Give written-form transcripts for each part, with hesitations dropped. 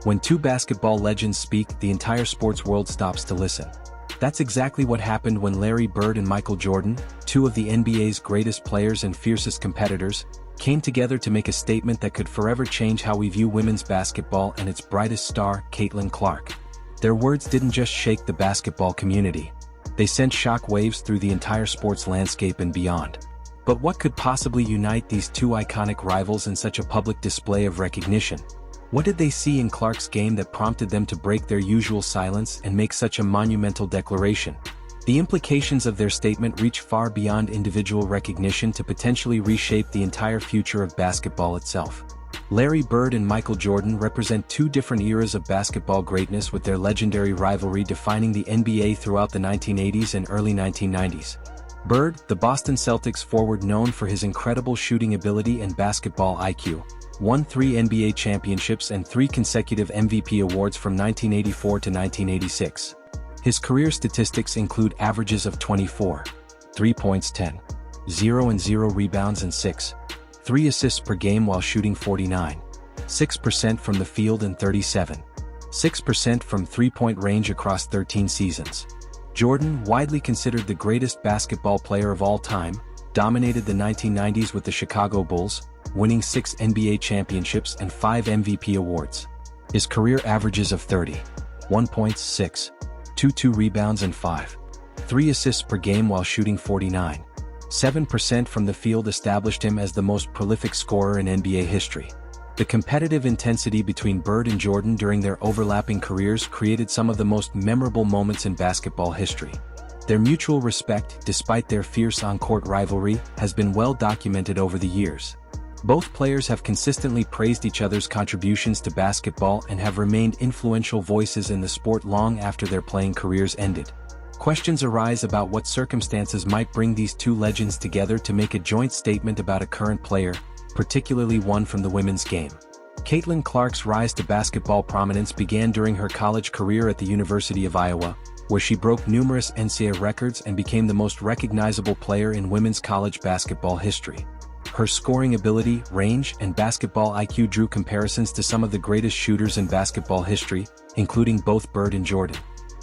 When two basketball legends speak, the entire sports world stops to listen. That's exactly what happened when Larry Bird and Michael Jordan, two of the NBA's greatest players and fiercest competitors, came together to make a statement that could forever change how we view women's basketball and its brightest star, Caitlin Clark. Their words didn't just shake the basketball community. They sent shock waves through the entire sports landscape and beyond. But what could possibly unite these two iconic rivals in such a public display of recognition? What did they see in Clark's game that prompted them to break their usual silence and make such a monumental declaration? The implications of their statement reach far beyond individual recognition to potentially reshape the entire future of basketball itself. Larry Bird and Michael Jordan represent two different eras of basketball greatness, with their legendary rivalry defining the NBA throughout the 1980s and early 1990s. Bird, the Boston Celtics forward known for his incredible shooting ability and basketball IQ, won 3 NBA championships and 3 consecutive MVP awards from 1984 to 1986. His career statistics include averages of 24, 3 points 10, 0 and 0 rebounds and 6, 3 assists per game while shooting 49, 6% from the field and 37, 6% from three-point range across 13 seasons. Jordan, widely considered the greatest basketball player of all time, dominated the 1990s with the Chicago Bulls, winning 6 NBA championships and 5 MVP awards. His career averages of 30, 1 points 6, 2 rebounds and 5, 3 assists per game while shooting 49, 7% from the field established him as the most prolific scorer in NBA history. The competitive intensity between Bird and Jordan during their overlapping careers created some of the most memorable moments in basketball history. Their mutual respect, despite their fierce on-court rivalry, has been well documented over the years. Both players have consistently praised each other's contributions to basketball and have remained influential voices in the sport long after their playing careers ended. Questions arise about what circumstances might bring these two legends together to make a joint statement about a current player, particularly one from the women's game. Caitlin Clark's rise to basketball prominence began during her college career at the University of Iowa, where she broke numerous NCAA records and became the most recognizable player in women's college basketball history. Her scoring ability, range, and basketball IQ drew comparisons to some of the greatest shooters in basketball history, including both Bird and Jordan.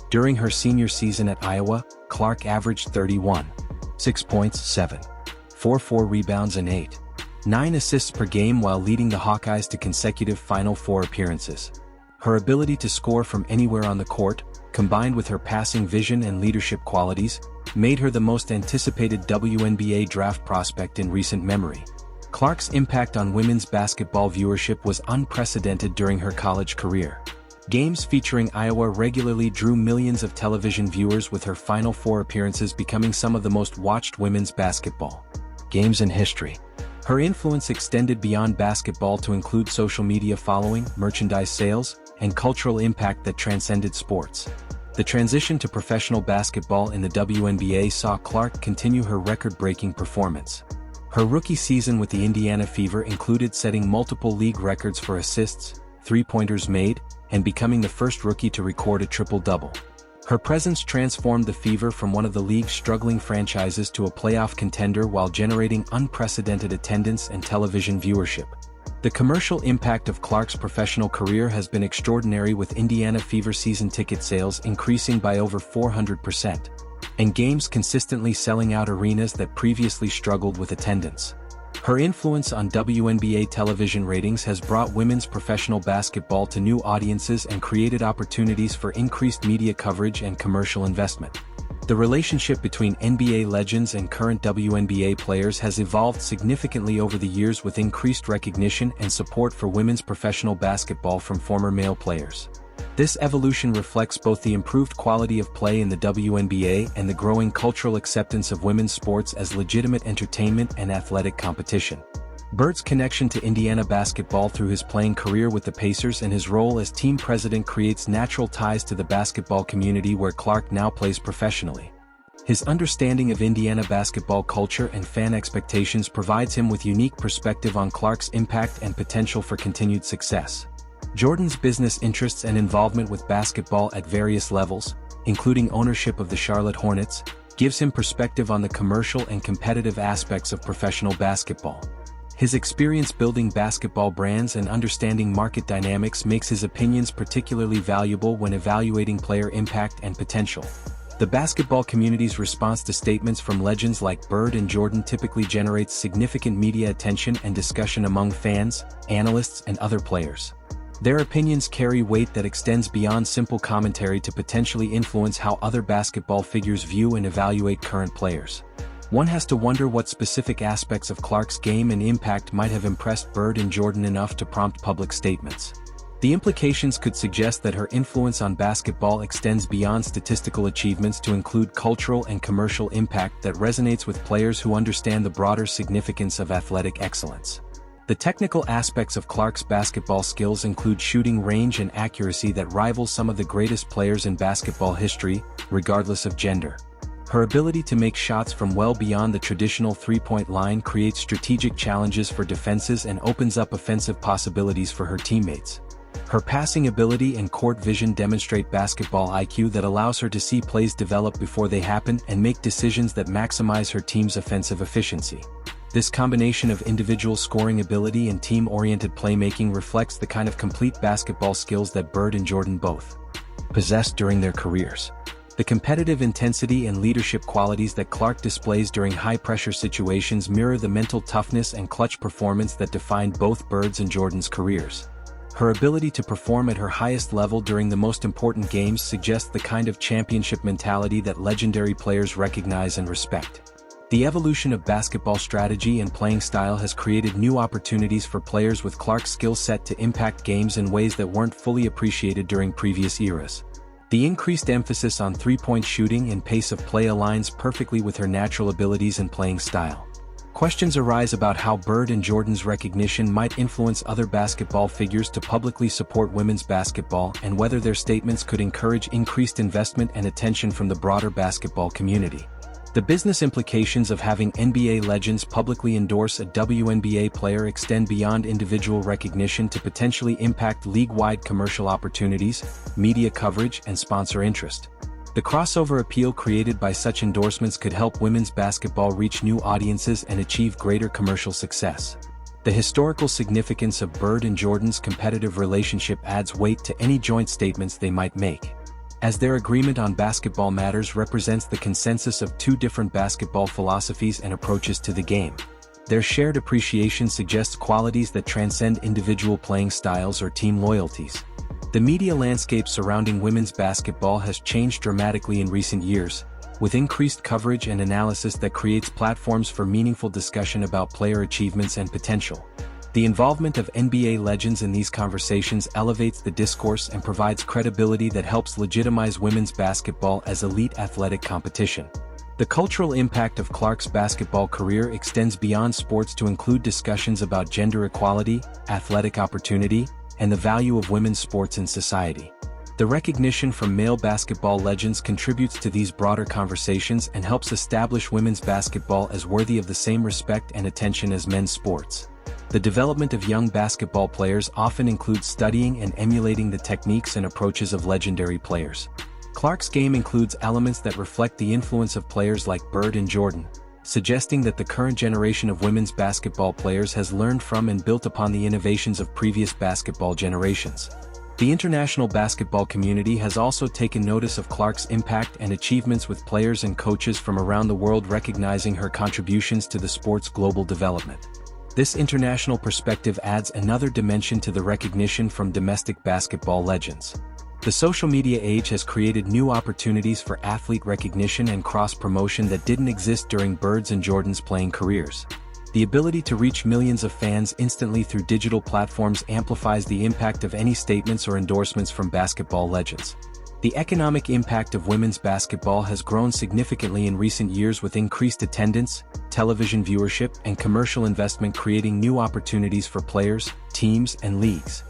During her senior season at Iowa, Clark averaged 31, 6 points 7, 4 rebounds and 9 assists per game while leading the Hawkeyes to consecutive Final Four appearances. Her ability to score from anywhere on the court, combined with her passing vision and leadership qualities, made her the most anticipated WNBA draft prospect in recent memory. Clark's impact on women's basketball viewership was unprecedented during her college career. Games featuring Iowa regularly drew millions of television viewers, with her Final Four appearances becoming some of the most watched women's basketball games in history. Her influence extended beyond basketball to include social media following, merchandise sales, and cultural impact that transcended sports. The transition to professional basketball in the WNBA saw Clark continue her record-breaking performance. Her rookie season with the Indiana Fever included setting multiple league records for assists, three-pointers made, and becoming the first rookie to record a triple-double. Her presence transformed the Fever from one of the league's struggling franchises to a playoff contender while generating unprecedented attendance and television viewership. The commercial impact of Clark's professional career has been extraordinary, with Indiana Fever season ticket sales increasing by over 400%, and games consistently selling out arenas that previously struggled with attendance. Her influence on WNBA television ratings has brought women's professional basketball to new audiences and created opportunities for increased media coverage and commercial investment. The relationship between NBA legends and current WNBA players has evolved significantly over the years, with increased recognition and support for women's professional basketball from former male players. This evolution reflects both the improved quality of play in the WNBA and the growing cultural acceptance of women's sports as legitimate entertainment and athletic competition. Bird's connection to Indiana basketball through his playing career with the Pacers and his role as team president creates natural ties to the basketball community, where Clark now plays professionally. His understanding of Indiana basketball culture and fan expectations provides him with unique perspective on Clark's impact and potential for continued success. Jordan's business interests and involvement with basketball at various levels, including ownership of the Charlotte Hornets, gives him perspective on the commercial and competitive aspects of professional basketball. His experience building basketball brands and understanding market dynamics makes his opinions particularly valuable when evaluating player impact and potential. The basketball community's response to statements from legends like Bird and Jordan typically generates significant media attention and discussion among fans, analysts, and other players. Their opinions carry weight that extends beyond simple commentary to potentially influence how other basketball figures view and evaluate current players. One has to wonder what specific aspects of Clark's game and impact might have impressed Bird and Jordan enough to prompt public statements. The implications could suggest that her influence on basketball extends beyond statistical achievements to include cultural and commercial impact that resonates with players who understand the broader significance of athletic excellence. The technical aspects of Clark's basketball skills include shooting range and accuracy that rival some of the greatest players in basketball history, regardless of gender. Her ability to make shots from well beyond the traditional three-point line creates strategic challenges for defenses and opens up offensive possibilities for her teammates. Her passing ability and court vision demonstrate basketball IQ that allows her to see plays develop before they happen and make decisions that maximize her team's offensive efficiency. This combination of individual scoring ability and team-oriented playmaking reflects the kind of complete basketball skills that Bird and Jordan both possessed during their careers. The competitive intensity and leadership qualities that Clark displays during high-pressure situations mirror the mental toughness and clutch performance that defined both Bird's and Jordan's careers. Her ability to perform at her highest level during the most important games suggests the kind of championship mentality that legendary players recognize and respect. The evolution of basketball strategy and playing style has created new opportunities for players with Clark's skill set to impact games in ways that weren't fully appreciated during previous eras. The increased emphasis on three-point shooting and pace of play aligns perfectly with her natural abilities and playing style. Questions arise about how Bird and Jordan's recognition might influence other basketball figures to publicly support women's basketball and whether their statements could encourage increased investment and attention from the broader basketball community. The business implications of having NBA legends publicly endorse a WNBA player extend beyond individual recognition to potentially impact league-wide commercial opportunities, media coverage, and sponsor interest. The crossover appeal created by such endorsements could help women's basketball reach new audiences and achieve greater commercial success. The historical significance of Bird and Jordan's competitive relationship adds weight to any joint statements they might make, as their agreement on basketball matters represents the consensus of two different basketball philosophies and approaches to the game. Their shared appreciation suggests qualities that transcend individual playing styles or team loyalties. The media landscape surrounding women's basketball has changed dramatically in recent years, with increased coverage and analysis that creates platforms for meaningful discussion about player achievements and potential. The involvement of NBA legends in these conversations elevates the discourse and provides credibility that helps legitimize women's basketball as elite athletic competition. The cultural impact of Clark's basketball career extends beyond sports to include discussions about gender equality, athletic opportunity, and the value of women's sports in society. The recognition from male basketball legends contributes to these broader conversations and helps establish women's basketball as worthy of the same respect and attention as men's sports. The development of young basketball players often includes studying and emulating the techniques and approaches of legendary players. Clark's game includes elements that reflect the influence of players like Bird and Jordan, suggesting that the current generation of women's basketball players has learned from and built upon the innovations of previous basketball generations. The international basketball community has also taken notice of Clark's impact and achievements, with players and coaches from around the world recognizing her contributions to the sport's global development. This international perspective adds another dimension to the recognition from domestic basketball legends. The social media age has created new opportunities for athlete recognition and cross-promotion that didn't exist during Bird's and Jordan's playing careers. The ability to reach millions of fans instantly through digital platforms amplifies the impact of any statements or endorsements from basketball legends. The economic impact of women's basketball has grown significantly in recent years, with increased attendance, television viewership, and commercial investment creating new opportunities for players, teams, and leagues.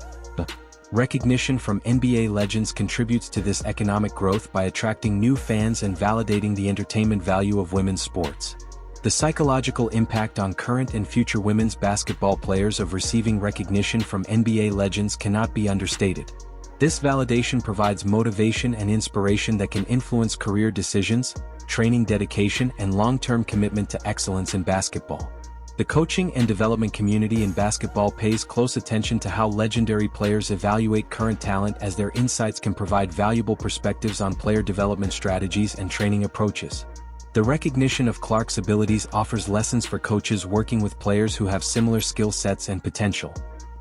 Recognition from NBA legends contributes to this economic growth by attracting new fans and validating the entertainment value of women's sports. The psychological impact on current and future women's basketball players of receiving recognition from NBA legends cannot be understated. This validation provides motivation and inspiration that can influence career decisions, training dedication, and long-term commitment to excellence in basketball. The coaching and development community in basketball pays close attention to how legendary players evaluate current talent, as their insights can provide valuable perspectives on player development strategies and training approaches. The recognition of Clark's abilities offers lessons for coaches working with players who have similar skill sets and potential.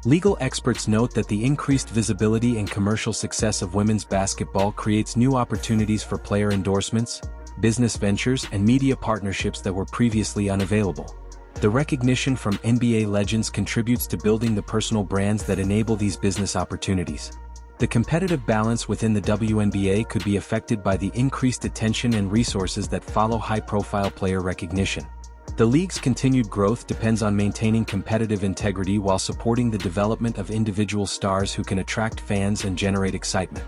Legal experts note that the increased visibility and commercial success of women's basketball creates new opportunities for player endorsements, business ventures, and media partnerships that were previously unavailable. The recognition from NBA legends contributes to building the personal brands that enable these business opportunities. The competitive balance within the WNBA could be affected by the increased attention and resources that follow high-profile player recognition. The league's continued growth depends on maintaining competitive integrity while supporting the development of individual stars who can attract fans and generate excitement.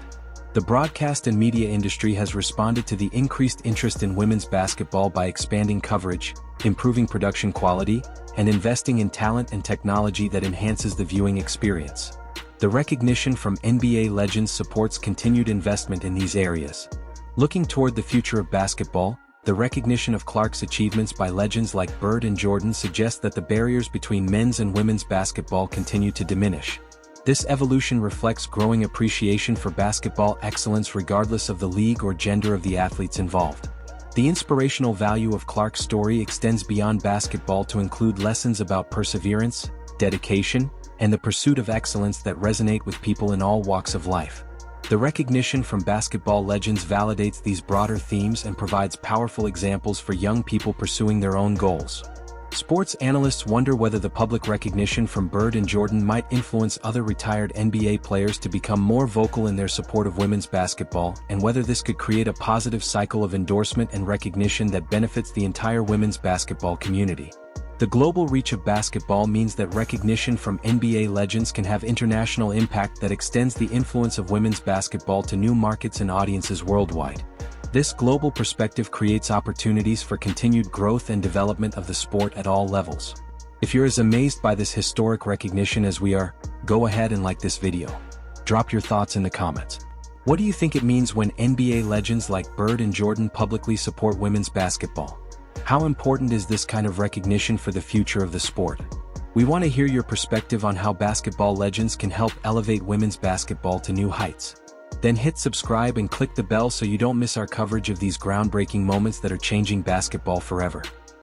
The broadcast and media industry has responded to the increased interest in women's basketball by expanding coverage, improving production quality, and investing in talent and technology that enhances the viewing experience. The recognition from NBA legends supports continued investment in these areas. Looking toward the future of basketball, the recognition of Clark's achievements by legends like Bird and Jordan suggests that the barriers between men's and women's basketball continue to diminish. This evolution reflects growing appreciation for basketball excellence regardless of the league or gender of the athletes involved. The inspirational value of Clark's story extends beyond basketball to include lessons about perseverance, dedication, and the pursuit of excellence that resonate with people in all walks of life. The recognition from basketball legends validates these broader themes and provides powerful examples for young people pursuing their own goals. Sports analysts wonder whether the public recognition from Bird and Jordan might influence other retired NBA players to become more vocal in their support of women's basketball, and whether this could create a positive cycle of endorsement and recognition that benefits the entire women's basketball community. The global reach of basketball means that recognition from NBA legends can have international impact that extends the influence of women's basketball to new markets and audiences worldwide. This global perspective creates opportunities for continued growth and development of the sport at all levels. If you're as amazed by this historic recognition as we are, go ahead and like this video. Drop your thoughts in the comments. What do you think it means when NBA legends like Bird and Jordan publicly support women's basketball? How important is this kind of recognition for the future of the sport? We want to hear your perspective on how basketball legends can help elevate women's basketball to new heights. Then hit subscribe and click the bell so you don't miss our coverage of these groundbreaking moments that are changing basketball forever.